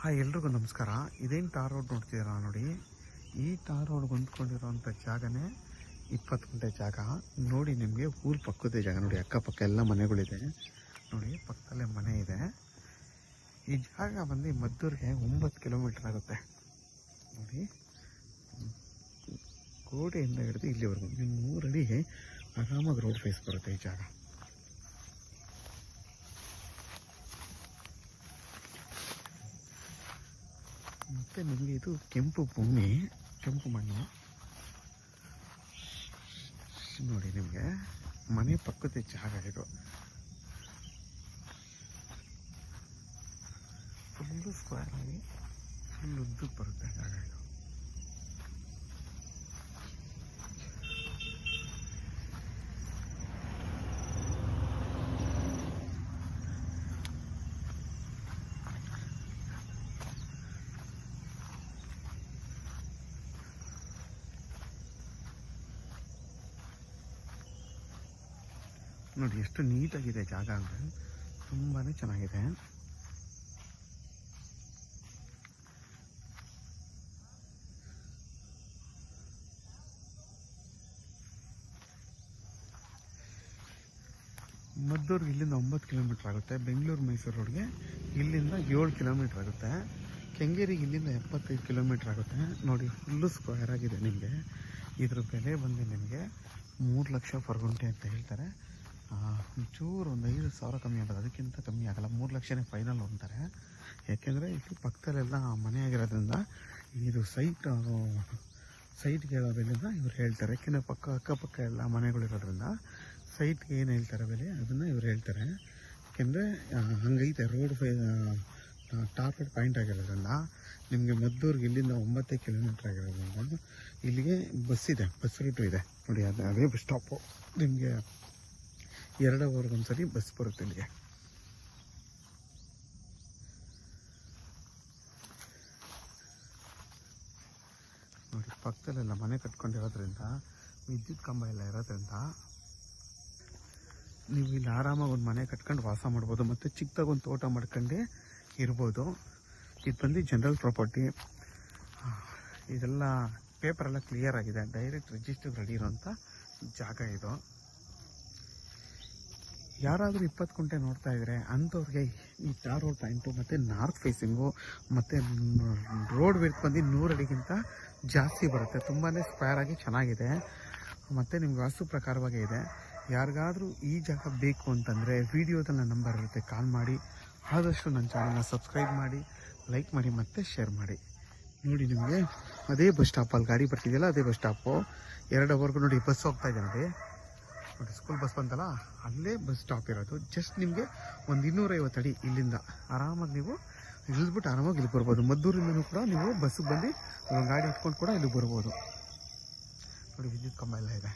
Hi, ಎಲ್ರಿಗೂ ನಮಸ್ಕಾರ. ಇದೇನು ಟಾರ್ ರೋಡ್ ನೋಡ್ತಿದ್ದೀರಾ ನೋಡಿ. ಈ ಟಾರ್ ರೋಡ್ಗೆ ಹೊಂದ್ಕೊಂಡಿರೋಂಥ ಜಾಗನೇ 20 ಗುಂಟೆ ಜಾಗ ನೋಡಿ. ನಿಮಗೆ ಊರ ಪಕ್ಕದ ಜಾಗ ನೋಡಿ, ಅಕ್ಕಪಕ್ಕ ಎಲ್ಲ ಮನೆಗಳಿದೆ ನೋಡಿ, ಪಕ್ಕದಲ್ಲೇ ಮನೆ ಇದೆ. ಈ ಜಾಗ ಬಂದು ಮದ್ದೂರಿಗೆ 9 ಕಿಲೋಮೀಟರ್ ಆಗುತ್ತೆ ನೋಡಿ. ಗೋಡೆಯಿಂದ ಹಿಡಿದು ಇಲ್ಲಿವರೆಗೂ 3 ಅಡಿ ಆರಾಮಾಗಿ ರೋಡ್ ಫೇಸ್ ಬರುತ್ತೆ ಈ ಜಾಗ. ಮತ್ತು ನಿಮಗೆ ಇದು ಕೆಂಪು ಭೂಮಿ, ಕೆಂಪು ಮಣ್ಣು ನೋಡಿ. ನಿಮಗೆ ಮನೆ ಪಕ್ಕದ ಜಾಗ ಇದು. ಫುಲ್ಲು ಸ್ಕ್ವೇರ್ ಆಗಿ ಫುಲ್ ಉದ್ದಕ್ಕೆ ಬರುತ್ತೆ ಜಾಗ ಇದು. ನೋಡಿ ಎಷ್ಟು ನೀಟಾಗಿದೆ ಜಾಗ ಅಂದರೆ, ತುಂಬಾ ಚೆನ್ನಾಗಿದೆ. ಮದ್ದೂರಿಗೆ ಇಲ್ಲಿಂದ 9 ಕಿಲೋಮೀಟ್ರ್ ಆಗುತ್ತೆ. ಬೆಂಗಳೂರು ಮೈಸೂರು ರೋಡ್ಗೆ ಇಲ್ಲಿಂದ 7 ಕಿಲೋಮೀಟ್ರ್ ಆಗುತ್ತೆ. ಕೆಂಗೇರಿಗೆ ಇಲ್ಲಿಂದ 75 ಕಿಲೋಮೀಟ್ರ್ ಆಗುತ್ತೆ ನೋಡಿ. ಫುಲ್ಲು ಸ್ಕ್ವೇರ್ ಆಗಿದೆ. ನಿಮಗೆ ಇದ್ರ ಬೆಲೆ ಬಂದು ನಿಮಗೆ 3 ಲಕ್ಷ ಪರ್ ಗುಂಟೆ ಅಂತ ಹೇಳ್ತಾರೆ. ಒಂಚೂರು ಒಂದು 5,000 ಕಮ್ಮಿ ಆಗೋದು, ಅದಕ್ಕಿಂತ ಕಮ್ಮಿ ಆಗಲ್ಲ. 3 ಲಕ್ಷನೇ ಫೈನಲ್ ಅಂತಾರೆ. ಯಾಕೆಂದರೆ ಇಲ್ಲಿ ಪಕ್ಕದಲ್ಲೆಲ್ಲ ಮನೆ ಆಗಿರೋದ್ರಿಂದ ಇದು ಸೈಟ್ಗೆ ಹೇಳೋ ಬೆಲೆಯಿಂದ ಇವ್ರು ಹೇಳ್ತಾರೆ. ಯಾಕೆಂದರೆ ಅಕ್ಕಪಕ್ಕ ಎಲ್ಲ ಮನೆಗಳಿರೋದ್ರಿಂದ ಸೈಟ್ಗೆ ಏನು ಹೇಳ್ತಾರೆ ಬೆಲೆ ಅದನ್ನು ಇವ್ರು ಹೇಳ್ತಾರೆ. ಯಾಕೆಂದರೆ ಹಂಗೈತೆ ರೋಡ್ ಟಾರ್ ರೋಡ್ ಪಾಯಿಂಟ್ ಆಗಿರೋದ್ರಿಂದ ನಿಮಗೆ ಮದ್ದೂರಿಗೆ ಇಲ್ಲಿಂದ 9 ಕಿಲೋಮೀಟ್ರ್ ಆಗಿರೋದ್ರಿಂದ ಇಲ್ಲಿಗೆ ಬಸ್ ಇದೆ, ಬಸ್ ರೂಟು ಇದೆ ನೋಡಿ. ಅದೇ ಬಸ್ ಸ್ಟಾಪು. ನಿಮಗೆ 2 ಅವರ್ಗೊಂದ್ಸರಿ ಬಸ್ ಬರುತ್ತೆ ಇಲ್ಲಿಗೆ. ನೋಡಿ ಪಕ್ಕದಲ್ಲೆಲ್ಲ ಮನೆ ಕಟ್ಕೊಂಡಿರೋದ್ರಿಂದ, ವಿದ್ಯುತ್ ಕಂಬ ಎಲ್ಲ ಇರೋದ್ರಿಂದ ನೀವು ಇಲ್ಲಿ ಆರಾಮಾಗಿ ಒಂದು ಮನೆ ಕಟ್ಕೊಂಡು ವಾಸ ಮಾಡ್ಬೋದು. ಮತ್ತು ಚಿಕ್ಕದಾಗಿ ಒಂದು ತೋಟ ಮಾಡ್ಕೊಂಡು ಇರ್ಬೋದು. ಇದು ಬಂದು ಜನರಲ್ ಪ್ರಾಪರ್ಟಿ. ಇದೆಲ್ಲ ಪೇಪರೆಲ್ಲ ಕ್ಲಿಯರ್ ಆಗಿದೆ, ಡೈರೆಕ್ಟ್ ರಿಜಿಸ್ಟರ್ ರೆಡಿ ಇರೋಂಥ ಜಾಗ ಇದು. ಯಾರಾದರೂ 20 ಗುಂಟೆ ನೋಡ್ತಾ ಇದ್ರೆ ಅಂಥವ್ರಿಗೆ ಈ ಟಾರ್ ರೋಡ್ ಪಾಯಿಂಟು ಮತ್ತು ನಾರ್ತ್ ಫೇಸಿಂಗು ಮತ್ತು ರೋಡ್ ವಿಡ್ತ್ ಬಂದು 100 ಅಡಿಗಿಂತ ಜಾಸ್ತಿ ಬರುತ್ತೆ. ತುಂಬಾ ಸ್ಕ್ವೇರ್ ಆಗಿ ಚೆನ್ನಾಗಿದೆ ಮತ್ತು ನಿಮ್ಗೆ ವಾಸ್ತು ಪ್ರಕಾರವಾಗೇ ಇದೆ. ಯಾರಿಗಾದರೂ ಈ ಜಾಗ ಬೇಕು ಅಂತಂದರೆ ವಿಡಿಯೋದಲ್ಲಿ ನನ್ನ ನಂಬರ್ ಇರುತ್ತೆ, ಕಾಲ್ ಮಾಡಿ. ಆದಷ್ಟು ನನ್ನ ಚಾನಲ್ನ ಸಬ್ಸ್ಕ್ರೈಬ್ ಮಾಡಿ, ಲೈಕ್ ಮಾಡಿ ಮತ್ತು ಶೇರ್ ಮಾಡಿ. ನೋಡಿ ನಿಮಗೆ ಅದೇ ಬಸ್ ಸ್ಟಾಪ್, ಅಲ್ಲಿ ಗಾಡಿ ಬರ್ತಿದೆಯಲ್ಲ ಅದೇ ಬಸ್ ಸ್ಟಾಪು. 2 ಅವರ್ಗೂ ನೋಡಿ ಬಸ್ ಹೋಗ್ತಾ ಇದೆ ನೋಡಿ. ಸ್ಕೂಲ್ ಬಸ್ ಬಂತಲ್ಲ, ಅಲ್ಲೇ ಬಸ್ ಸ್ಟಾಪ್ ಇರೋದು. ಜಸ್ಟ್ ನಿಮಗೆ ಒಂದು 250 ಅಡಿ ಇಲ್ಲಿಂದ ಆರಾಮಾಗಿ ನೀವು ಇಳಿದ್ಬಿಟ್ಟು ಆರಾಮಾಗಿ ಇಲ್ಲಿ ಬರ್ಬೋದು. ಮದ್ದೂರಿಂದನೂ ಕೂಡ ನೀವು ಬಸ್ಸಿಗೆ ಬಂದು ಗಾಡಿ ಇಟ್ಕೊಂಡು ಕೂಡ ಇಲ್ಲಿ ಬರ್ಬೋದು ನೋಡಿ. ವಿದ್ಯುತ್ ಕಂಬ ಎಲ್ಲ ಇದೆ.